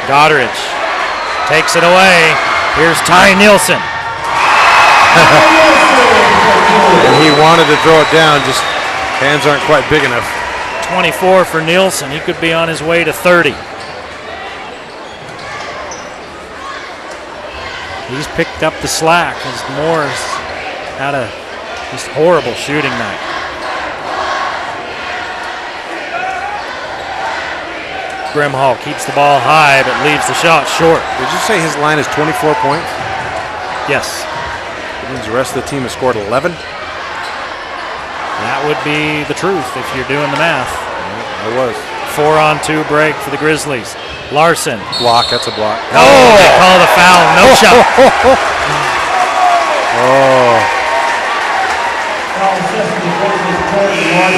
Goddard takes it away. Here's Ty Nielsen. And he wanted to throw it down, just hands aren't quite big enough. 24 for Nielsen. He could be on his way to 30. He's picked up the slack as Moore's had a just horrible shooting night. Brimhall keeps the ball high but leaves the shot short. Did you say his line is 24 points? Yes. That means the rest of the team has scored 11? That would be the truth if you're doing the math. It was. 4-on-2 break for the Grizzlies. Larson. Block, that's a block. Oh, they call the foul, no shot. Oh.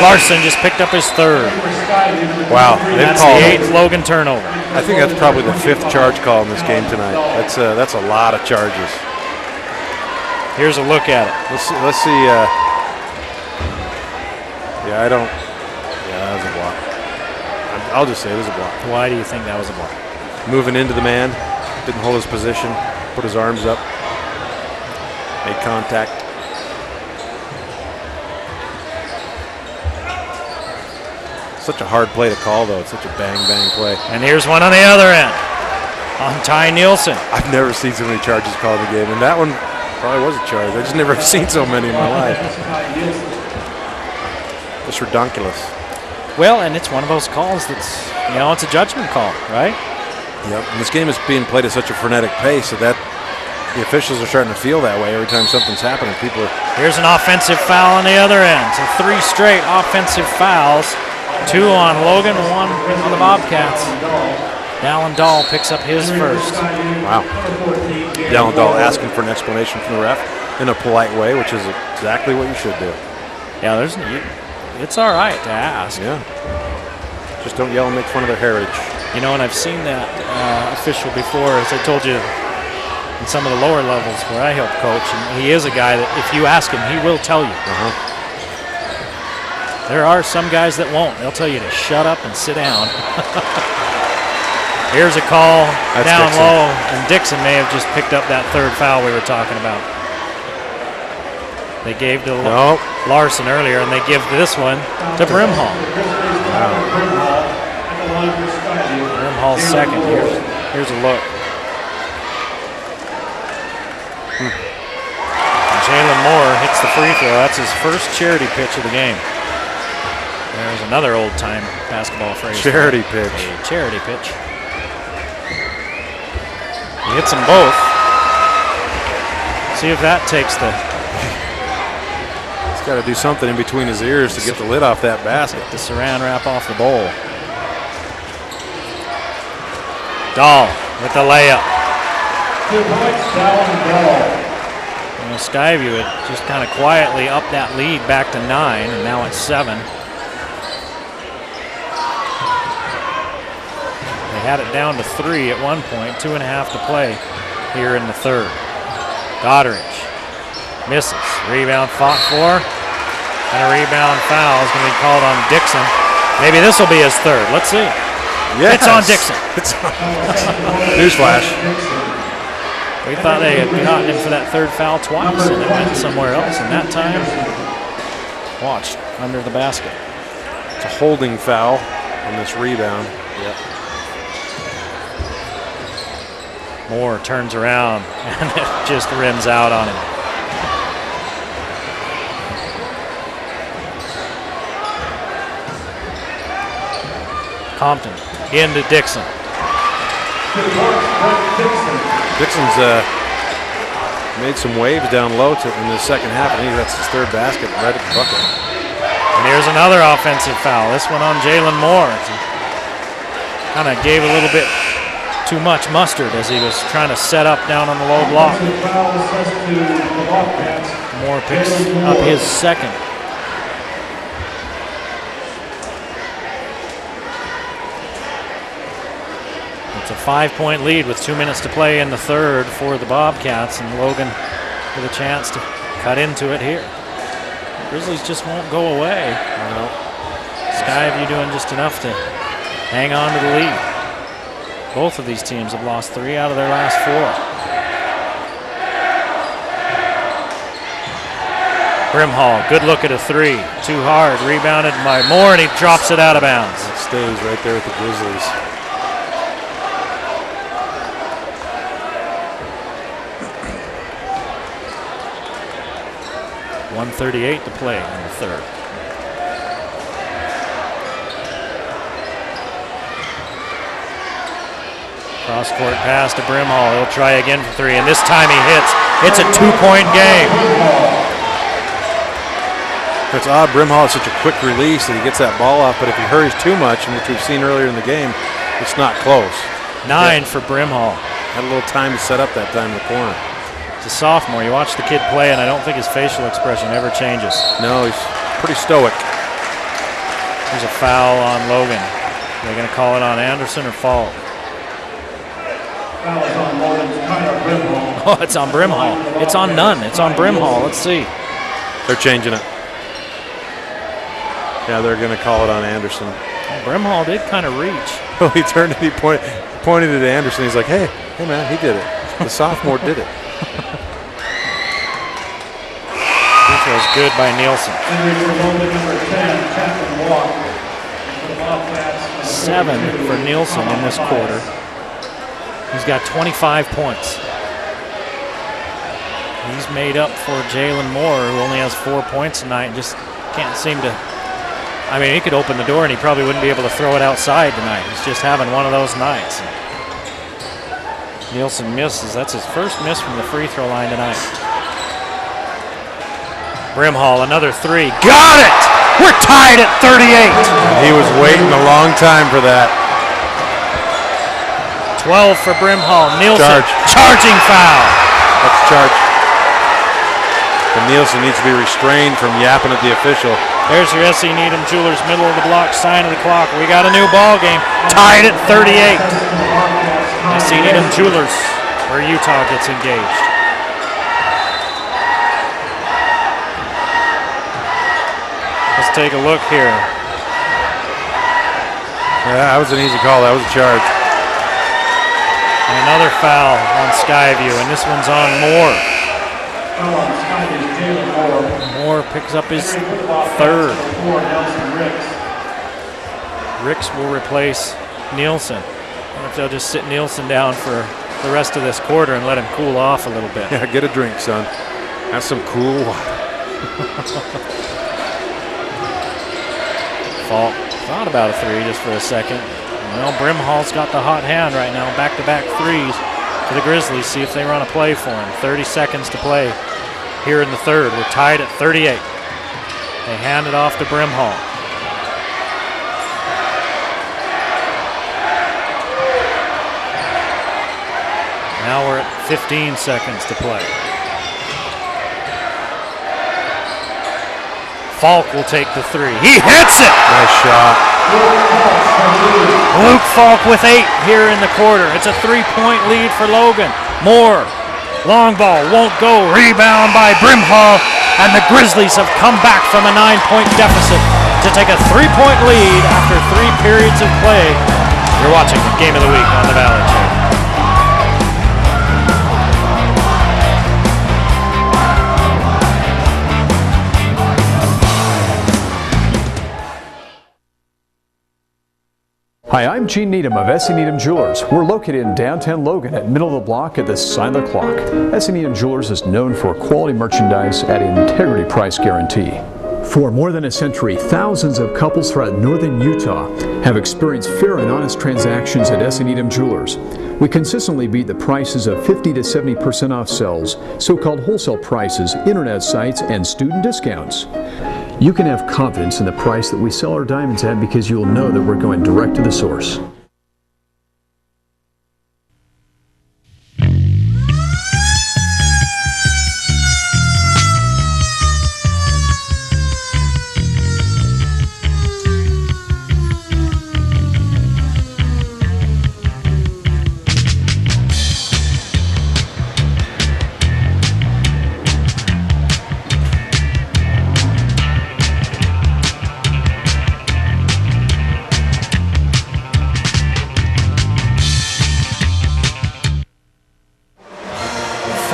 Larson just picked up his third. Wow. That's the 8th Logan turnover. I think that's probably the 5th charge call in this game tonight. That's a lot of charges. Here's a look at it. Let's see. Yeah, that was a block. I'll just say it was a block. Why do you think that was a block? Moving into the man, didn't hold his position, put his arms up, made contact. Such a hard play to call, though. It's such a bang play. And here's one on the other end on Ty Nielsen. I've never seen so many charges called in the game, and that one probably was a charge. I just never seen so many in my life. It's ridiculous. Well, and it's one of those calls that's, it's a judgment call, right? Yep. And this game is being played at such a frenetic pace so that the officials are starting to feel that way every time something's happening. Here's an offensive foul on the other end. So 3 straight offensive fouls. 2 on Logan, 1 on the Bobcats. Dallin Dahl picks up his first. Wow. Dallin Dahl asking for an explanation from the ref in a polite way, which is exactly what you should do. Yeah, it's all right to ask. Yeah. Just don't yell and make fun of their heritage. And I've seen that official before, as I told you, in some of the lower levels where I help coach. And he is a guy that if you ask him, he will tell you. There are some guys that won't. They'll tell you to shut up and sit down. Here's a call down low, and Dixon may have just picked up that third foul we were talking about. They gave to Larson earlier, and they give this one to Brimhall. Wow. Brimhall's second. Here's a look. Jalen Moore hits the free throw. That's his first charity pitch of the game. There's another old-time basketball phrase. Charity pitch. A charity pitch. He hits them both. See if that takes the... He's got to do something in between his ears to get the lid off that basket. The saran wrap off the bowl. Dahl with the layup. 2 points, Dallin Dahl. Skyview had just kind of quietly upped that lead back to 9, and now it's 7. They had it down to 3 at one point, 2.5 to play here in the third. Goddard misses. Rebound fought for, and a rebound foul is going to be called on Dixon. Maybe this will be his third. Let's see. Yes. It's on Dixon. Newsflash. We thought they had gotten him for that third foul twice, and it went somewhere else. And that time, watch, under the basket. It's a holding foul on this rebound. Yep. Moore turns around, and it just rims out on him. Compton into Dixon. Dixon's made some waves down low in the second half. I think that's his third basket right at the bucket. And here's another offensive foul. This one on Jalen Moore. Kind of gave a little bit too much mustard as he was trying to set up down on the low block. Moore picks up his second. It's a 5-point lead with 2 minutes to play in the third for the Bobcats, and Logan with a chance to cut into it here. Grizzlies just won't go away. Skyview doing just enough to hang on to the lead. Both of these teams have lost 3 out of their last 4. Brimhall, good look at a 3. Too hard, rebounded by Moore, and he drops it out of bounds. It stays right there with the Grizzlies. .138 to play in the third. Cross-court pass to Brimhall. He'll try again for 3, and this time he hits. It's a 2-point game. It's odd. Brimhall has such a quick release that he gets that ball off, but if he hurries too much, and which we've seen earlier in the game, it's not close. 9 for Brimhall. Had a little time to set up that time in the corner. It's a sophomore. You watch the kid play, and I don't think his facial expression ever changes. No, he's pretty stoic. There's a foul on Logan. Are they going to call it on Anderson or Falk? Foul is on Logan. Brimhall. Oh, it's on Brimhall. It's on none. It's on Brimhall. Let's see. They're changing it. Yeah, they're going to call it on Anderson. Well, Brimhall did kind of reach. Well, he turned and he pointed at Anderson. He's like, hey man, he did it. The sophomore did it. Free throw's good by Nielsen. 7 for Nielsen in this quarter. He's got 25 points. He's made up for Jalen Moore, who only has 4 points tonight and just can't seem to. I mean, he could open the door and he probably wouldn't be able to throw it outside tonight. He's just having one of those nights. Nielsen misses. That's his first miss from the free throw line tonight. Brimhall, another 3. Got it! We're tied at 38. He was waiting a long time for that. 12 for Brimhall. Nielsen, charging foul. That's charge. But Nielsen needs to be restrained from yapping at the official. There's your S.E. Needham Jewelers middle of the block sign of the clock. We got a new ball game. Tied at 38. S.E. Needham Jewelers, where Utah gets engaged. Let's take a look here. Yeah, that was an easy call. That was a charge. And another foul on Skyview, and this one's on Moore. Moore picks up his 3rd. Ricks will replace Nielsen. I wonder if they'll just sit Nielsen down for the rest of this quarter and let him cool off a little bit. Yeah, get a drink, son. Have some cool water. Falk thought about a 3 just for a second. Well, Brimhall's got the hot hand right now. Back-to-back 3s for the Grizzlies. See if they run a play for him. 30 seconds to play here in the third. We're tied at 38. They hand it off to Brimhall. Now we're at 15 seconds to play. Falk will take the 3. He hits it! Nice shot. Luke Falk with 8 here in the quarter. It's a 3-point lead for Logan. Moore, long ball, won't go. Rebound by Brimhall, and the Grizzlies have come back from a 9-point deficit to take a 3-point lead after 3 periods of play. You're watching the Game of the Week on the Valley Channel. Hi, I'm Gene Needham of S.E. Needham Jewelers. We're located in downtown Logan at middle of the block at the sign of the clock. S.E. Needham Jewelers is known for quality merchandise at integrity price guarantee. For more than a century, thousands of couples throughout northern Utah have experienced fair and honest transactions at S.E. Needham Jewelers. We consistently beat the prices of 50 to 70% off sales, so-called wholesale prices, internet sites, and student discounts. You can have confidence in the price that we sell our diamonds at because you'll know that we're going direct to the source.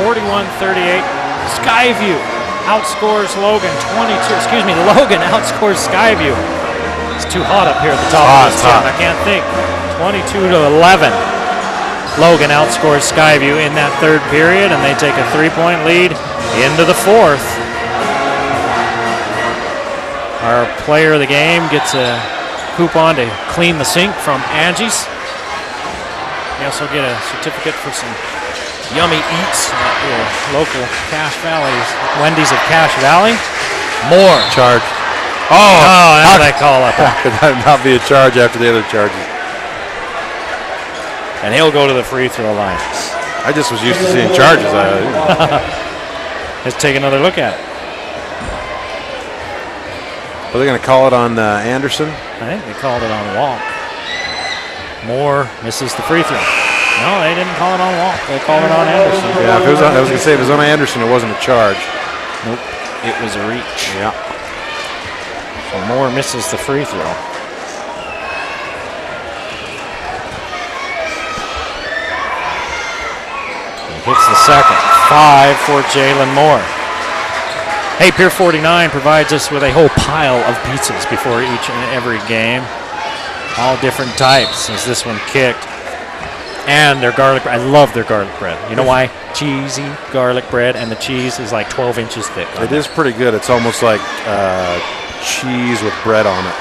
41-38. Skyview outscores Logan 22. Logan outscores Skyview. It's too hot up here at the top of this gym. I can't think. 22-11. Logan outscores Skyview in that third period, and they take a 3-point lead into the fourth. Our player of the game gets a coupon to clean the sink from Angie's. You also get a certificate for some yummy eats at your local Cache Valley's, Wendy's of Cache Valley. More. Charge. Oh, now they call up. How could that not be a charge after the other charges? And he'll go to the free throw line. I just was used to seeing charges. Let's take another look at it. Are they going to call it on Anderson? I think they called it on walk. Moore misses the free throw. No, they didn't call it on walk. They called it on Anderson. Yeah, if it was on, I was going to say if it was on Anderson, it wasn't a charge. Nope, it was a reach. Yeah. So Moore misses the free throw. He hits the second. 5 for Jalen Moore. Hey, Pier 49 provides us with a whole pile of pizzas before each and every game. All different types, as this one kicked. And their garlic bread. I love their garlic bread. You know why? Cheesy garlic bread, and the cheese is like 12 inches thick. It is pretty good. It's almost like cheese with bread on it.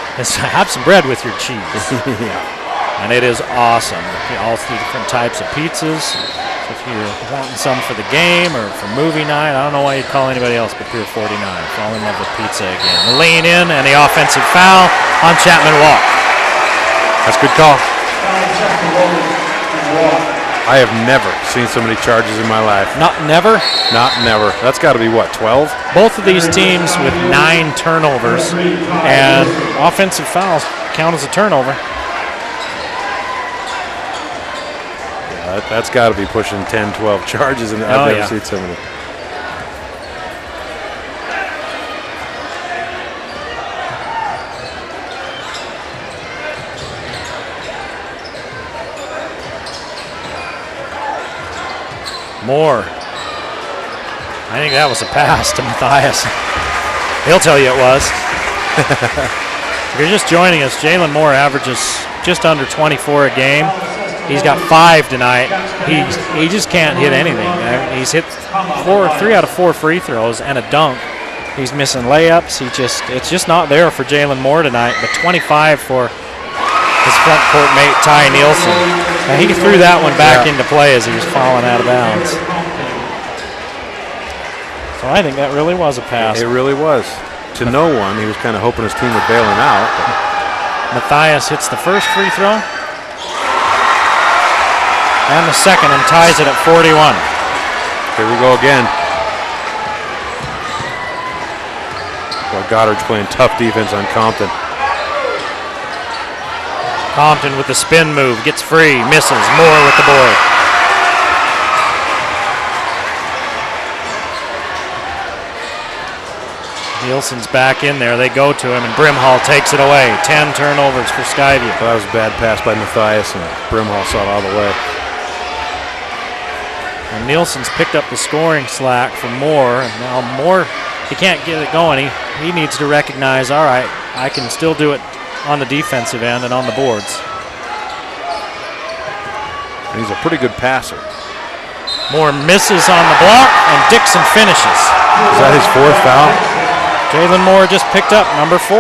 Have some bread with your cheese. Yeah. And it is awesome. All three different types of pizzas. So if you're wanting some for the game or for movie night, I don't know why you'd call anybody else but Pier 49. Fall in love with pizza again. The lean in and the offensive foul on Chapman Walk. That's a good call. I have never seen so many charges in my life. Not never? Not never. That's got to be, what, 12? Both of these teams with 9 turnovers, and offensive fouls count as a turnover. Yeah, that's got to be pushing 10, 12 charges, and I've never seen so many. Moore. I think that was a pass to Matthias. He'll tell you it was. If you're just joining us, Jalen Moore averages just under 24 a game. He's got 5 tonight. He just can't hit anything. He's hit 3 out of 4 free throws and a dunk. He's missing layups. It's just not there for Jalen Moore tonight, but 25 for his front court mate, Ty Nielsen. Now, he threw that one back into play as he was falling out of bounds. So I think that really was a pass. It really was. To no one. He was kind of hoping his team would bail him out. Matthias hits the first free throw. And the second, and ties it at 41. Here we go again. Well, Goddard's playing tough defense on Compton. Compton with the spin move, gets free, misses. Moore with the board. Nielsen's back in there. They go to him, and Brimhall takes it away. 10 turnovers for Skyview. Well, that was a bad pass by Matthias, and Brimhall saw it all the way. And Nielsen's picked up the scoring slack for Moore, and now Moore, he can't get it going. He needs to recognize, all right, I can still do it on the defensive end and on the boards. And he's a pretty good passer. Moore misses on the block, and Dixon finishes. Is that his 4th foul? Jalen Moore just picked up number 4.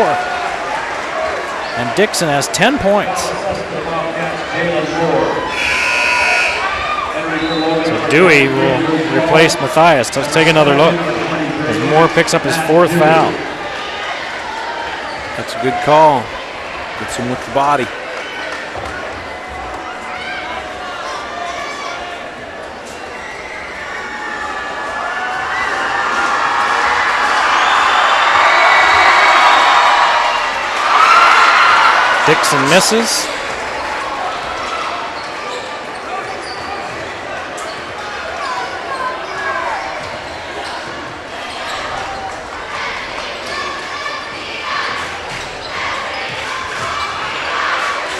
And Dixon has 10 points. So Dewey will replace Matthias. Let's take another look as Moore picks up his 4th foul. That's a good call. Gets him with the body. Dixon misses.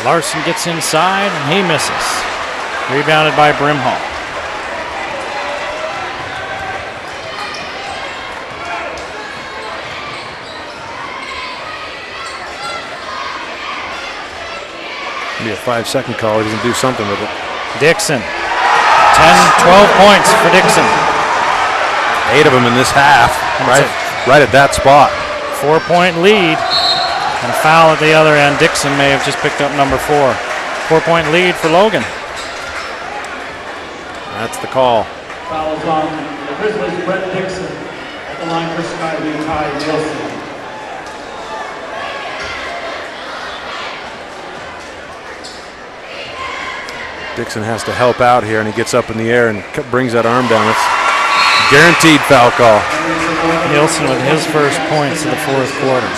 Larson gets inside, and he misses. Rebounded by Brimhall. Maybe a 5-second call. He doesn't do something with it. Dixon, 10, 12 points for Dixon. 8 of them in this half, right at that spot. 4-point lead, and a foul at the other end. Dixon may have just picked up number 4. 4-point lead for Logan. That's the call. Fouls on the Grizzlies, Brett Dixon. At the line for Skyview, Ty Nielsen. Dixon has to help out here, and he gets up in the air and brings that arm down. It's guaranteed foul call. Nielsen with his first points of the fourth quarter.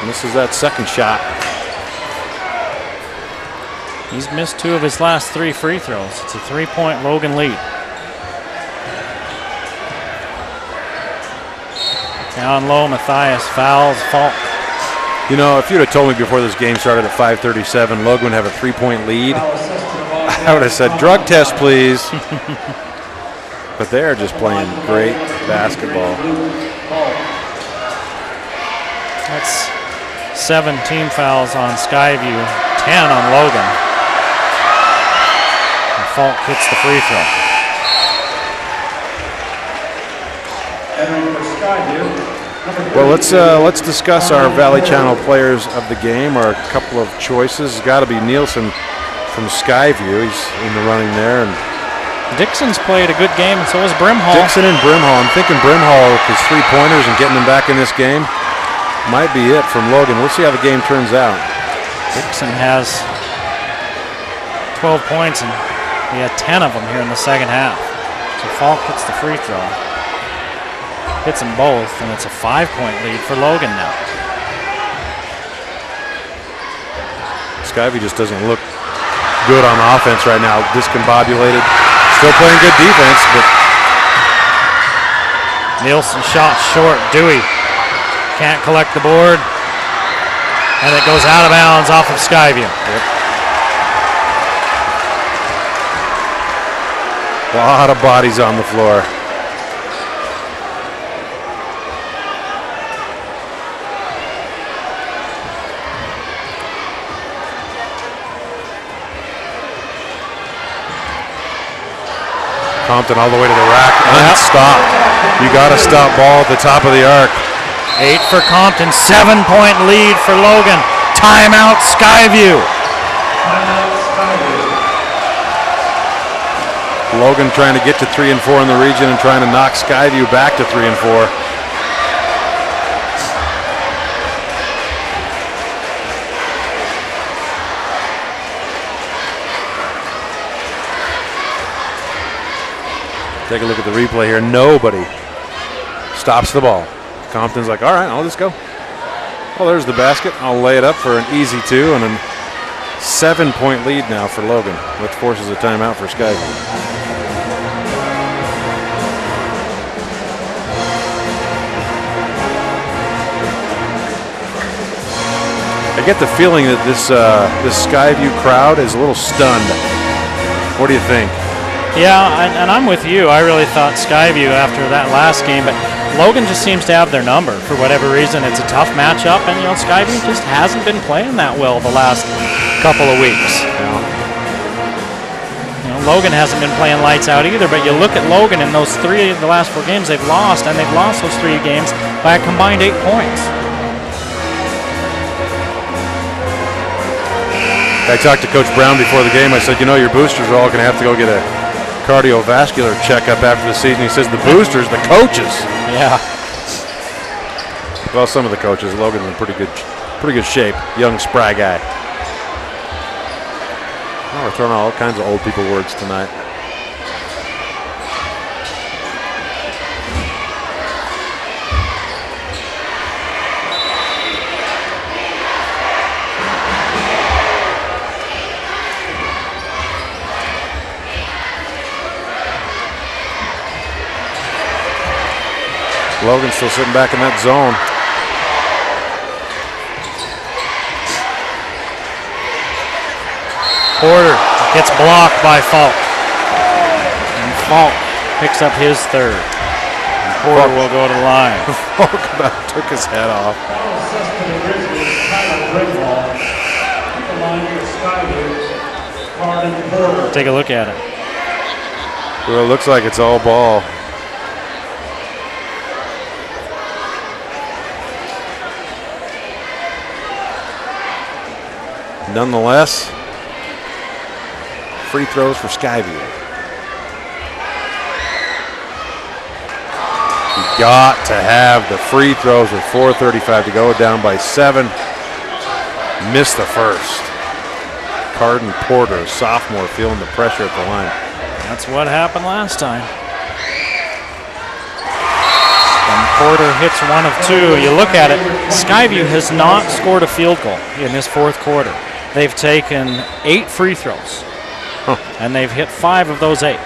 Misses that second shot. He's missed 2 of his last 3 free throws. It's a 3-point Logan lead. Down low, Matthias fouls Falk. You know, if you'd have told me before this game started at 5:37, Logan would have a 3-point lead, I would have said, drug test, please. But they're just playing great basketball. That's 7 team fouls on Skyview, 10 on Logan. And Falk hits the free throw. Entering for Skyview. Well, let's discuss our Valley Channel players of the game. Our couple of choices. It's got to be Nielsen from Skyview. He's in the running there. And Dixon's played a good game, and so has Brimhall. Dixon and Brimhall. I'm thinking Brimhall with his 3-pointers and getting them back in this game might be it from Logan. We'll see how the game turns out. Dixon has 12 points, and he had 10 of them here in the second half. So Falk hits the free throw. Hits them both, and it's a 5-point lead for Logan now. Skyview just doesn't look good on offense right now. Discombobulated. Still playing good defense, but Nielsen shot short. Dewey can't collect the board, and it goes out of bounds off of Skyview. Yep. A lot of bodies on the floor. Compton all the way to the rack. Unstopped. You got to stop ball at the top of the arc. 8 for Compton, 7-point lead for Logan. Timeout Skyview. Logan trying to get to 3 and 4 in the region and trying to knock Skyview back to 3 and 4. Take a look at the replay here. Nobody stops the ball. Compton's like, all right, I'll just go. Well, there's the basket. I'll lay it up for an easy 2 and a 7-point lead now for Logan, which forces a timeout for Skyview. I get the feeling that this Skyview crowd is a little stunned. What do you think? Yeah, and I'm with you. I really thought Skyview after that last game, but Logan just seems to have their number for whatever reason. It's a tough matchup, and Skyview just hasn't been playing that well the last couple of weeks. Logan hasn't been playing lights out either, but you look at Logan in those 3 of the last 4 games they've lost, and they've lost those 3 games by a combined 8 points. I talked to Coach Brown before the game. I said, your boosters are all going to have to go get a cardiovascular checkup after the season. He says the boosters, the coaches. Yeah. Well, some of the coaches. Logan's in pretty good shape. Young, spry guy. Oh, we're throwing out all kinds of old people words tonight. Logan's still sitting back in that zone. Porter Gets blocked by Falk. And Falk picks up his third. And Porter will go to the line. Falk about took his head off. Take a look at it. Well, it looks like it's all ball. Nonetheless, free throws for Skyview. You got to have the free throws with 4:35 to go, down by 7. Missed the first. Carden Porter, sophomore, feeling the pressure at the line. That's what happened last time. And Porter hits 1 of 2. You look at it, Skyview has not scored a field goal in this fourth quarter. They've taken 8 free throws, and they've hit 5 of those 8.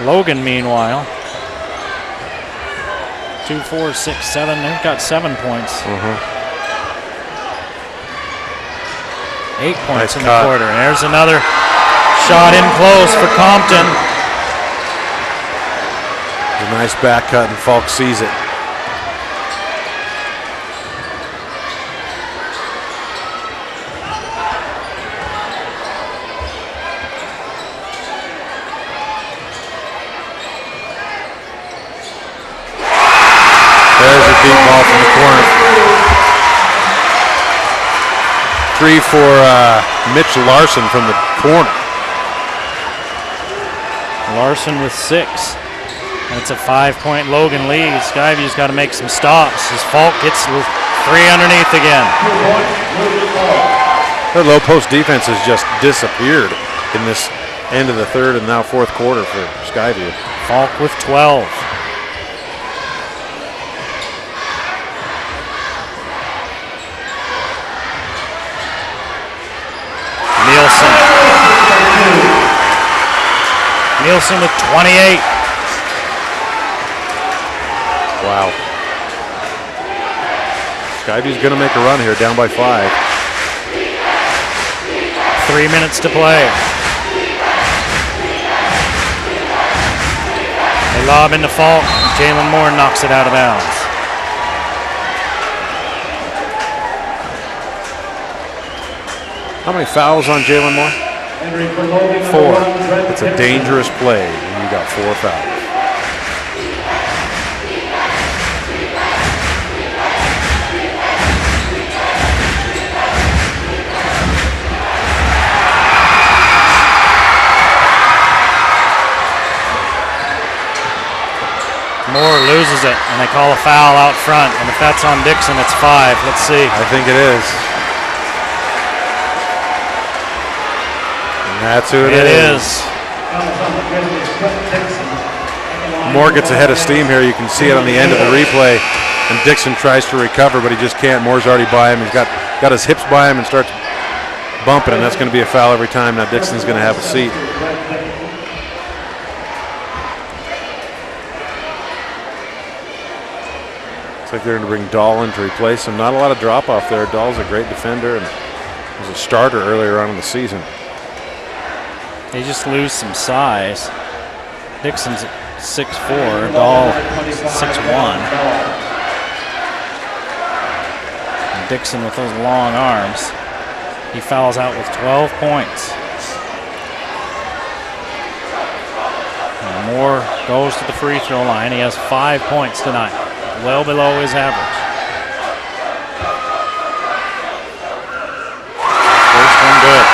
Logan, meanwhile, 2, 4, 6, 7. They've got 7 points. 8 points Nice in cut. the quarter. And there's another shot in close for Compton. A nice back cut, and Falk sees it. There's a deep ball from the corner. 3 for Mitch Larson from the corner. Larson with 6. And it's a 5-point Logan lead. Skyview's got to make some stops as Falk gets 3 underneath again. Their low post defense has just disappeared in this end of the third and now fourth quarter for Skyview. Falk with 12. Nielsen with 28. Wow. Skyview's going to make a run here, down by 5. 3 minutes to play. They lob into Falk. Jalen Moore knocks it out of bounds. How many fouls on Jalen Moore? 4. It's a dangerous play when you got 4 fouls. Moore loses it, and they call a foul out front. And if that's on Dixon, it's 5. Let's see. I think it is. That's who it is. Moore gets ahead of steam here. You can see it on the end of the replay. And Dixon tries to recover, but he just can't. Moore's already by him. He's got his hips by him and starts bumping, and that's going to be a foul every time. Now Dixon's going to have a seat. Looks like they're going to bring Dahl in to replace him. Not a lot of drop off there. Dahl's a great defender and was a starter earlier on in the season. They just lose some size. Dixon's 6'4", Dahl 6'1". And Dixon with those long arms. He fouls out with 12 points. And Moore goes to the free throw line. He has 5 points tonight, well below his average. First one good.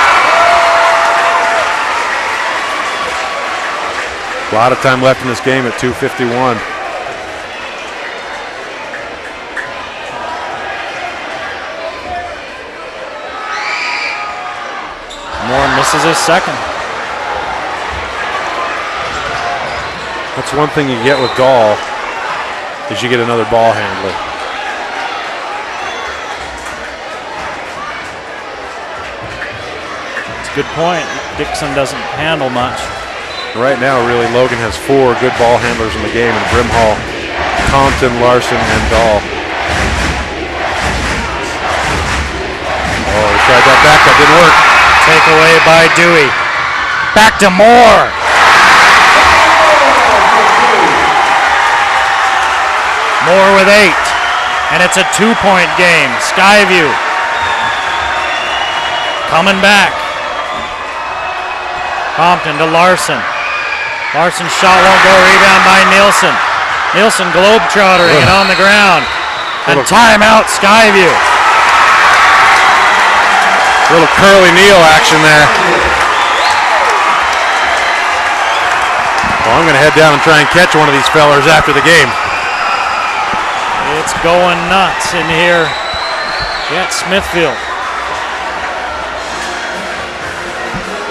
A lot of time left in this game at 2:51. Moore misses his second. That's one thing you get with Dahl, is you get another ball handler. It's a good point. Dixon doesn't handle much. Right now, really, Logan has 4 good ball handlers in the game, and Brimhall, Compton, Larson, and Dahl. Oh, he tried that back. That didn't work. Takeaway by Dewey. Back to Moore. Moore with 8. And it's a 2-point game. Skyview coming back. Compton to Larson. Larson's shot won't go. Rebound by Nielsen. Nielsen globetrottering it on the ground. And timeout Skyview. Little curly Neal action there. Well, I'm going to head down and try and catch one of these fellers after the game. It's going nuts in here at Smithfield.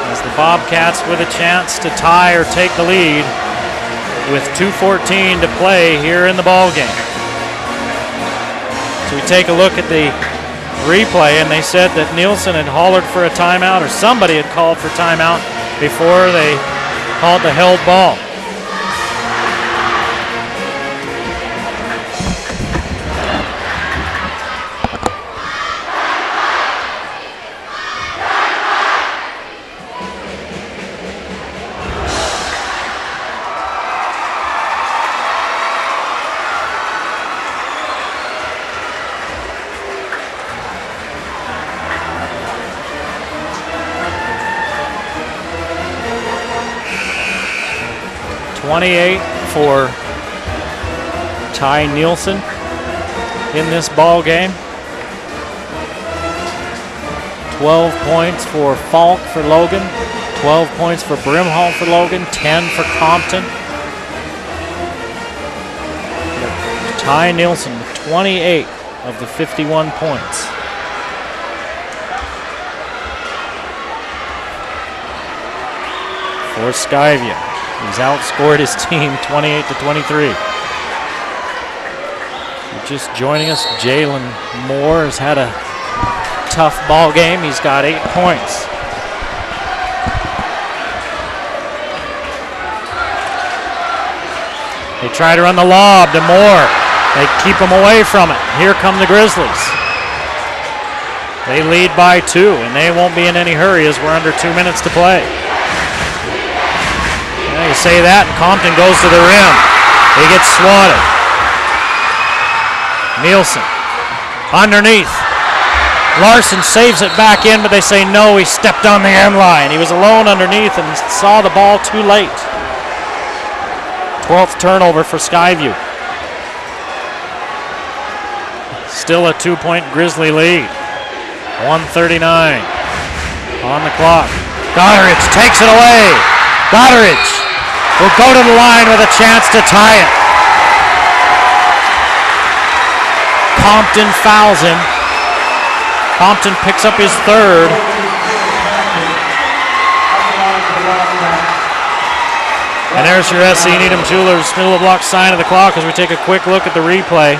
As the Bobcats with a chance to tie or take the lead with 2:14 to play here in the ball game. So we take a look at the replay, and they said that Nielsen had hollered for a timeout, or somebody had called for timeout before they called the held ball. For Ty Nielsen in this ball game. 12 points for Falk for Logan. 12 points for Brimhall for Logan. 10 for Compton. Ty Nielsen with 28 of the 51 points. For Skyview. He's outscored his team 28-23. Just joining us, Jalen Moore has had a tough ball game. He's got 8 points. They try to run the lob to Moore. They keep him away from it. Here come the Grizzlies. They lead by 2, and they won't be in any hurry as we're under 2 minutes to play. You say that, and Compton goes to the rim. He gets swatted. Nielsen underneath. Larson saves it back in, but they say no, he stepped on the end line. He was alone underneath and saw the ball too late. 12th turnover for Skyview. Still a 2-point Grizzly lead. 1:39 on the clock. Goddard takes it away. Goddard will go to the line with a chance to tie it. Compton fouls him. Compton picks up his 3rd. And there's your SC Needham Jewelers middle of the block sign of the clock as we take a quick look at the replay.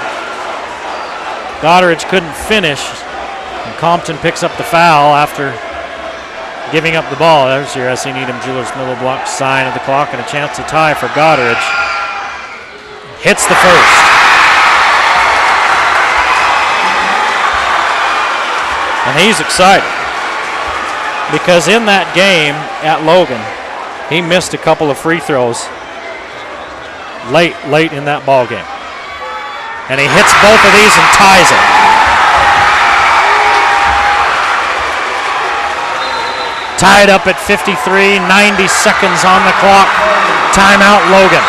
Goddard couldn't finish, and Compton picks up the foul after giving up the ball. There's your SC Needham Jewelers middle block sign of the clock and a chance to tie for Goddard. Hits the first. And he's excited because in that game at Logan, he missed a couple of free throws late in that ball game. And he hits both of these and ties it. Tied up at 53, 90 seconds on the clock. Timeout, Logan.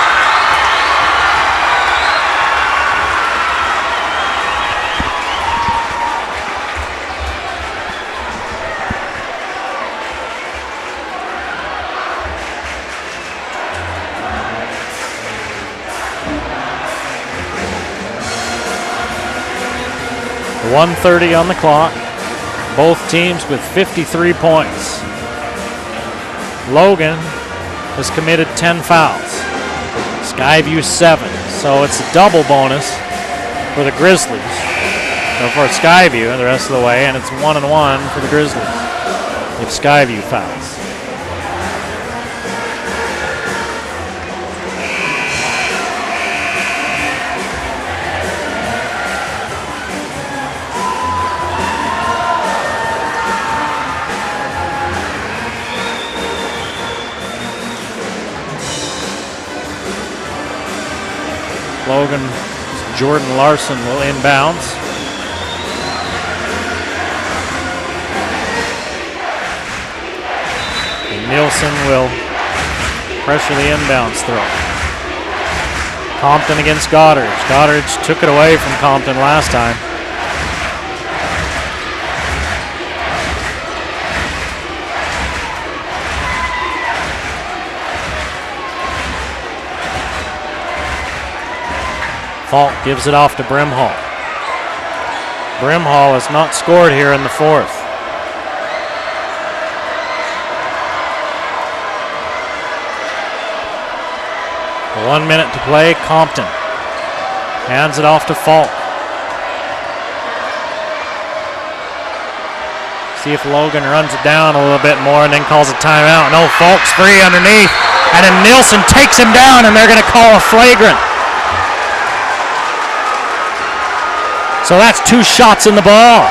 .130 on the clock. Both teams with 53 points. Logan has committed 10 fouls. Skyview 7. So it's a double bonus for the Grizzlies. So for Skyview the rest of the way, and it's 1-1 for the Grizzlies if Skyview fouls. Logan, Jordan Larson will inbounds. And Nielsen will pressure the inbounds throw. Compton against Goddard. Goddard took it away from Compton last time. Falk gives it off to Brimhall. Brimhall has not scored here in the fourth. One minute to play. Compton hands it off to Falk. See if Logan runs it down a little bit more and then calls a timeout. No, Falk's free underneath. And then Nielsen takes him down and they're going to call a flagrant. So that's 2 shots in the ball.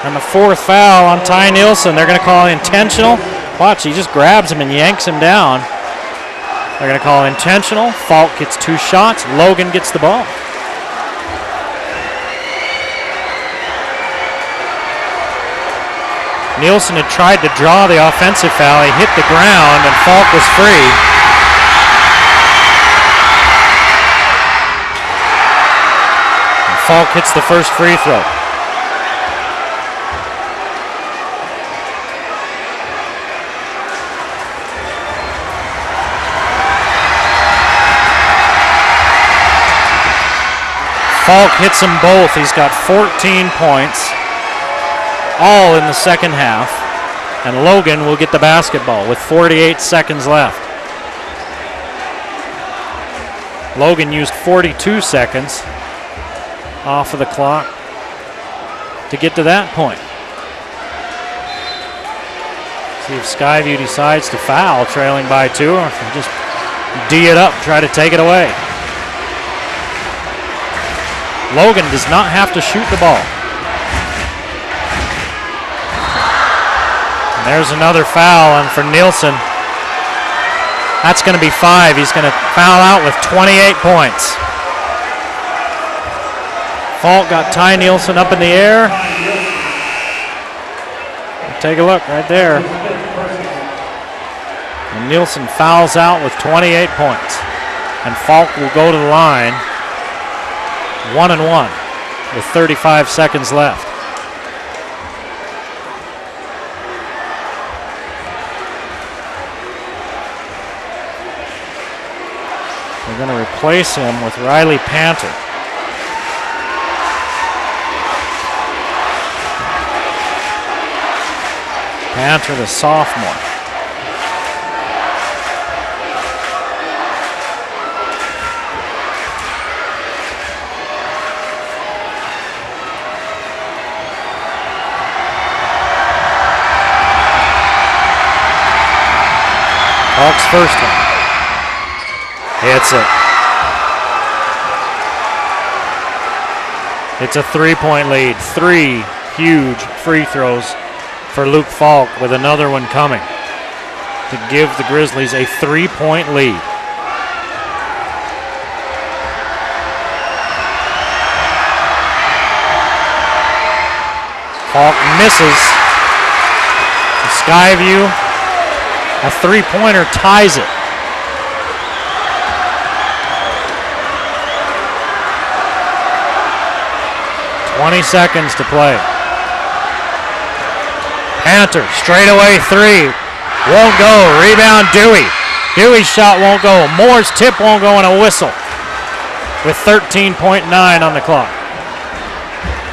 And the 4th foul on Ty Nielsen. They're going to call intentional. Watch, he just grabs him and yanks him down. They're going to call intentional. Falk gets 2 shots. Logan gets the ball. Nielsen had tried to draw the offensive foul. He hit the ground and Falk was free. Falk hits the first free throw. Falk hits them both. He's got 14 points, all in the second half. And Logan will get the basketball with 48 seconds left. Logan used 42 seconds off of the clock to get to that point. See if Skyview decides to foul, trailing by 2, or if they just D it up, try to take it away. Logan does not have to shoot the ball. And there's another foul, and for Nielsen, that's going to be 5. He's going to foul out with 28 points. Falk got Ty Nielsen up in the air. Take a look right there. And Nielsen fouls out with 28 points. And Falk will go to the line 1-1 with 35 seconds left. We're going to replace him with Riley Panter. Panter, the sophomore. Hawks first one. Hits it. It's a 3-point lead. 3 huge free throws for Luke Falk, with another one coming to give the Grizzlies a 3-point lead. Falk misses. Skyview, a 3-pointer, ties it. "20 seconds to play. Panter, straightaway 3. Won't go. Rebound, Dewey. Dewey's shot won't go. Moore's tip won't go, and a whistle with 13.9 on the clock.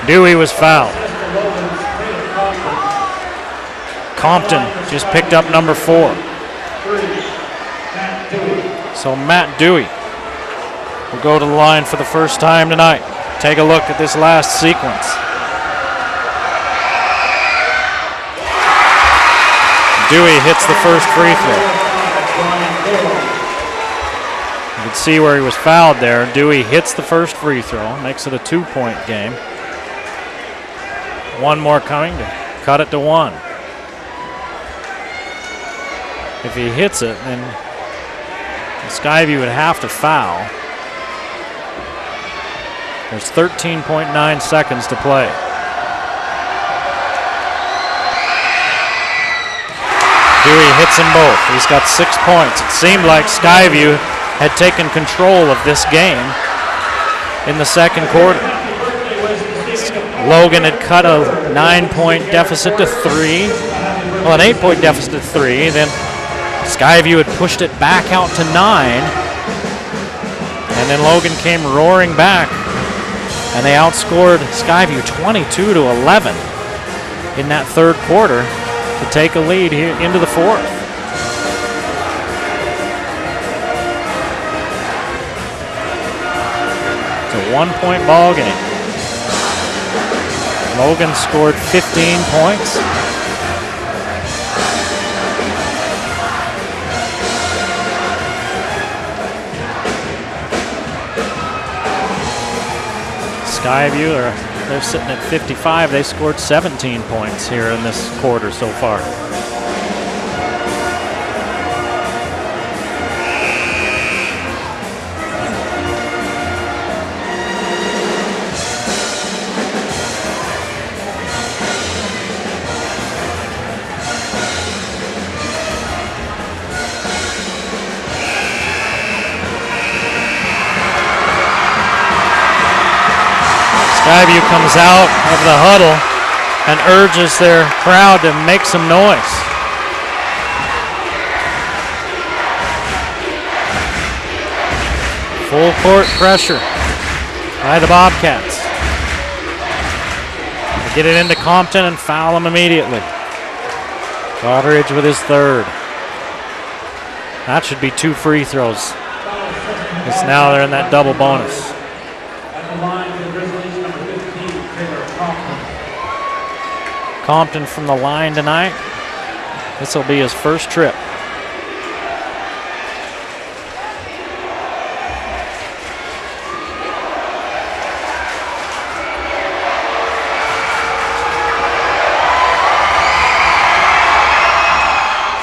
Dewey was fouled. Compton just picked up number 4. So Matt Dewey will go to the line for the first time tonight. Take a look at this last sequence. Dewey hits the first free throw. You can see where he was fouled there. Dewey hits the first free throw, makes it a 2-point game. One more coming to cut it to 1. If he hits it, then Skyview would have to foul. There's 13.9 seconds to play. Dewey hits them both. He's got 6 points. It seemed like Skyview had taken control of this game in the second quarter. Logan had cut a 9-point deficit to 3. Well, an 8-point deficit to 3. Then Skyview had pushed it back out to 9. And then Logan came roaring back. And they outscored Skyview 22-11 in that third quarter to take a lead here into the fourth. It's a 1-point ball game. Logan scored 15 points. Skyview, they're sitting at 55. They scored 17 points here in this quarter so far. Skyview comes out of the huddle and urges their crowd to make some noise. Full court pressure by the Bobcats. They get it into Compton and foul him immediately. Goddard with his third. That should be 2 free throws. Because now they're in that double bonus. Compton from the line tonight. This will be his first trip.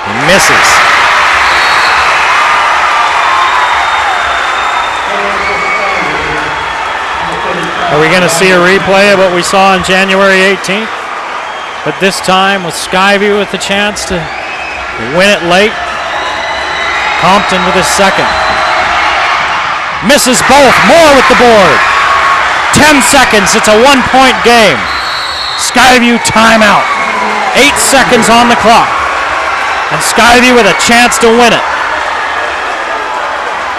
He misses. Are we going to see a replay of what we saw on January 18th? But this time with Skyview with the chance to win it late. Compton with his second. Misses both. Moore with the board. 10 seconds. It's a 1-point game. Skyview timeout. 8 seconds on the clock. And Skyview with a chance to win it.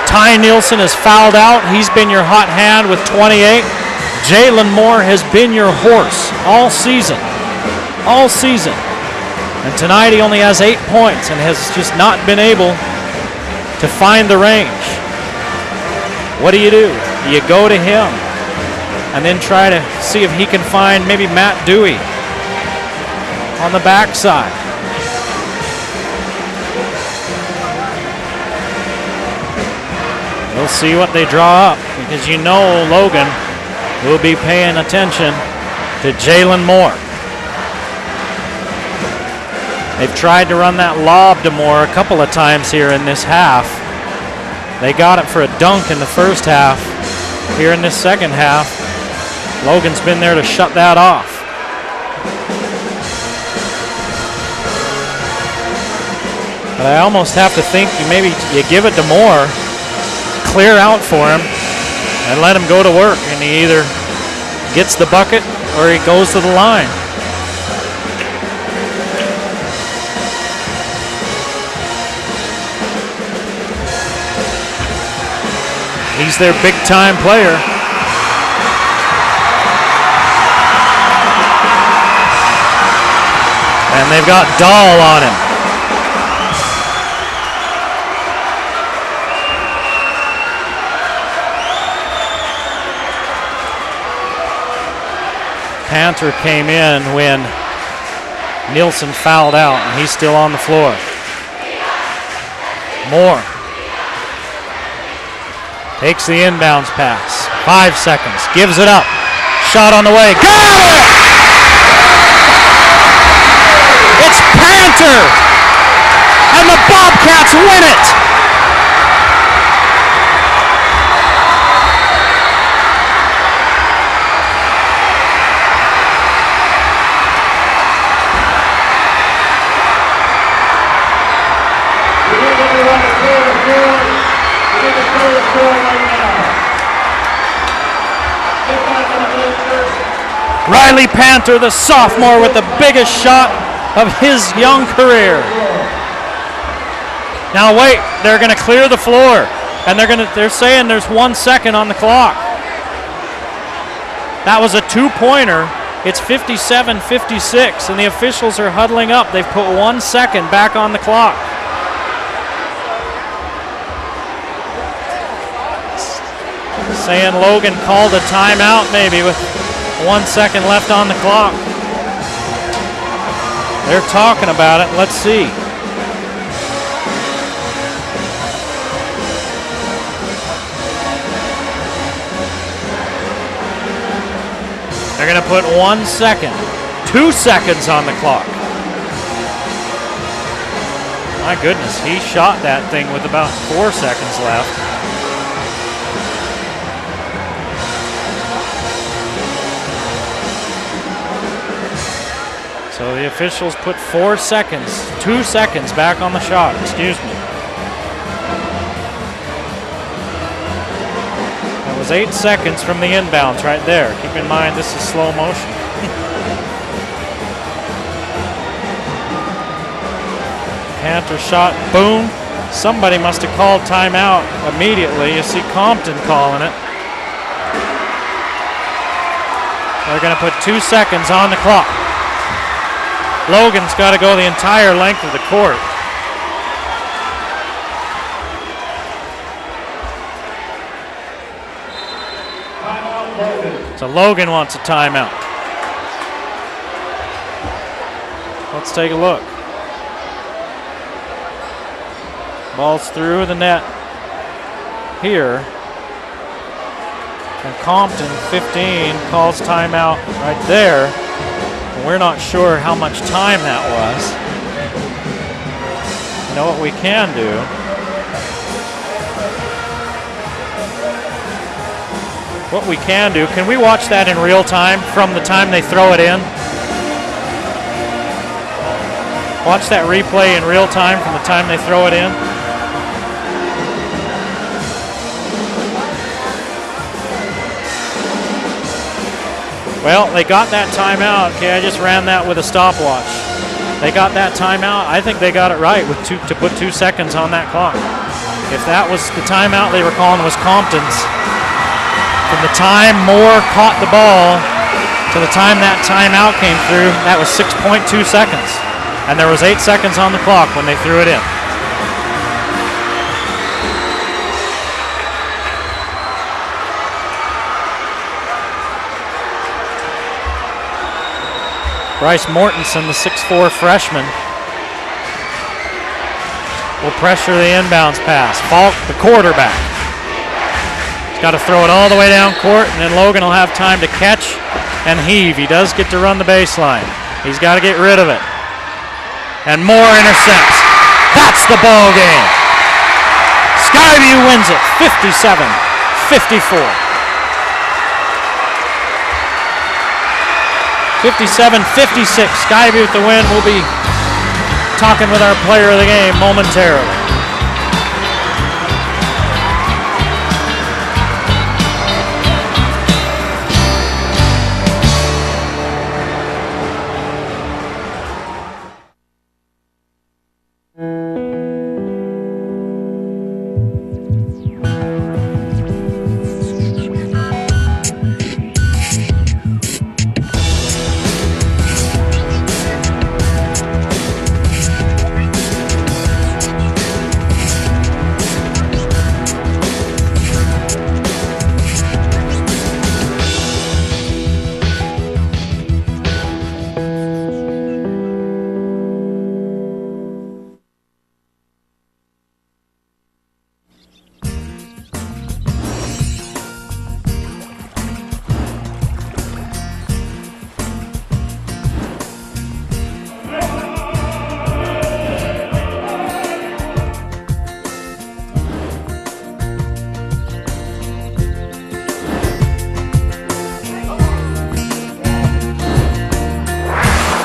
Ty Nielsen is fouled out. He's been your hot hand with 28. Jalen Moore has been your horse all season. All season. And tonight he only has 8 points and has just not been able to find the range. What do? You go to him and then try to see if he can find maybe Matt Dewey on the backside. We'll see what they draw up because you know Logan will be paying attention to Jalen Moore. They've tried to run that lob to Moore a couple of times here in this half. They got it for a dunk in the first half. Here in this second half, Logan's been there to shut that off. But I almost have to think maybe you give it to Moore, clear out for him, and let him go to work. And he either gets the bucket or he goes to the line. He's their big-time player. And they've got Dahl on him. Panther came in when Nielsen fouled out, and he's still on the floor. Moore takes the inbounds pass. 5 seconds. Gives it up. Shot on the way. Got it! It's Panther! And the Bobcats score right now. Get back in the blue jersey. Riley Panther, the sophomore, with the biggest shot of his young career. Now wait, they're going to clear the floor, and they're saying there's 1 second on the clock. That was a two-pointer. It's 57-56, and the officials are huddling up. They've put 1 second back on the clock. Saying Logan called a timeout maybe with 1 second left on the clock. They're talking about it. Let's see. They're going to put 1 second, 2 seconds on the clock. My goodness, he shot that thing with about 4 seconds left. So the officials put 4 seconds, 2 seconds back on the shot, excuse me. That was 8 seconds from the inbounds right there. Keep in mind this is slow motion. Panther shot, boom. Somebody must have called timeout immediately. You see Compton calling it. They're going to put 2 seconds on the clock. Logan's got to go the entire length of the court. So Logan wants a timeout. Let's take a look. Ball's through the net here. And Compton, 15, calls timeout right there. We're not sure how much time that was. You know what we can do? What we can do, can we watch that in real time from the time they throw it in? Watch that replay in real time from the time they throw it in. Well, they got that timeout. Okay, I just ran that with a stopwatch. They got that timeout. I think they got it right with to put 2 seconds on that clock. If that was the timeout they were calling was Compton's, from the time Moore caught the ball to the time that timeout came through, that was 6.2 seconds. And there was 8 seconds on the clock when they threw it in. Bryce Mortensen, the 6'4" freshman, will pressure the inbounds pass. Falk, the quarterback. He's got to throw it all the way down court, and then Logan will have time to catch and heave. He does get to run the baseline. He's got to get rid of it. And Moore intercepts. That's the ball game. Skyview wins it, 57-54. 57-56, Skyview with the win. We'll be talking with our player of the game momentarily.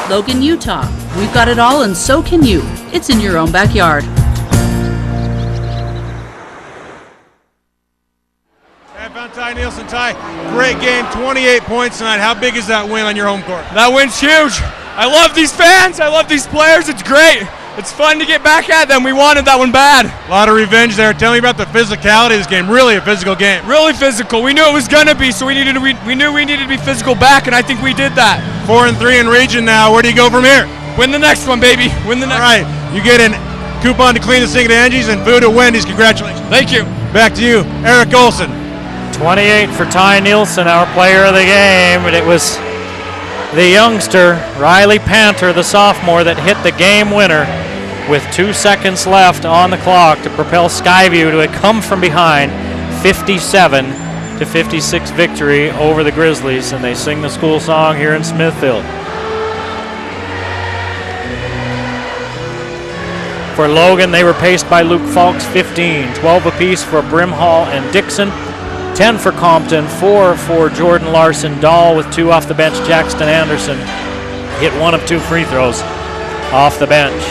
Logan, Utah. We've got it all and so can you. It's in your own backyard. Ty Nielsen. Ty, great game, 28 points tonight. How big is that win on your home court? That win's huge. I love these fans. I love these players. It's great. It's fun to get back at them. We wanted that one bad. A lot of revenge there. Tell me about the physicality of this game. Really a physical game. Really physical. We knew it was going to be, so we knew we needed to be physical back, and I think we did that. 4-3 in region now. Where do you go from here? Win the next one, baby. Win the next one. All right. You get a coupon to clean the sink at Angie's and food at Wendy's. Congratulations. Thank you. Back to you, Eric Olson. 28 for Ty Nielsen, our player of the game, and it was the youngster, Riley Panter, the sophomore, that hit the game winner with 2 seconds left on the clock to propel Skyview to a come-from-behind 57-56 victory over the Grizzlies, and they sing the school song here in Smithfield. For Logan, they were paced by Luke Falks, 15, 12 apiece for Brimhall and Dixon, 10 for Compton, 4 for Jordan Larson. Dahl with 2 off the bench. Jackson Anderson hit 1 of 2 free throws off the bench.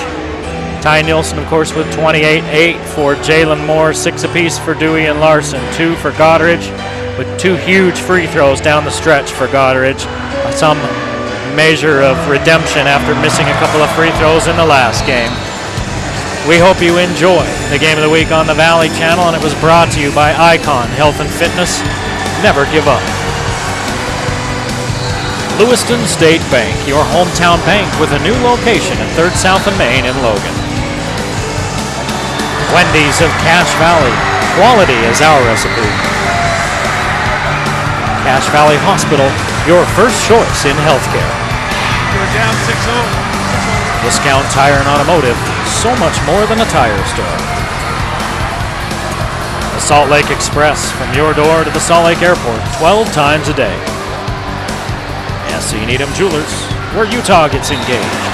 Ty Nielsen, of course, with 28, 8 for Jalen Moore, 6 apiece for Dewey and Larson, 2 for Goddard, with 2 huge free throws down the stretch for Goddard. Some measure of redemption after missing a couple of free throws in the last game. We hope you enjoy the Game of the Week on the Valley Channel, and it was brought to you by Icon Health and Fitness. Never give up. Lewiston State Bank, your hometown bank with a new location at 3rd South and Main in Logan. Wendy's of Cache Valley, quality is our recipe. Cache Valley Hospital, your first choice in healthcare. You're down 6-0. Discount Tire and Automotive, so much more than a tire store. The Salt Lake Express, from your door to the Salt Lake Airport, 12 times a day. S.E. Needham Jewelers, where Utah gets engaged.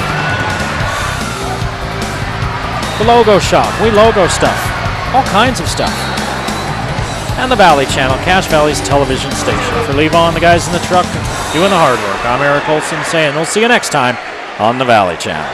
The Logo Shop, we logo stuff, all kinds of stuff. And the Valley Channel, Cache Valley's television station. For Levon, the guys in the truck doing the hard work, I'm Eric Olson saying we'll see you next time on the Valley Channel.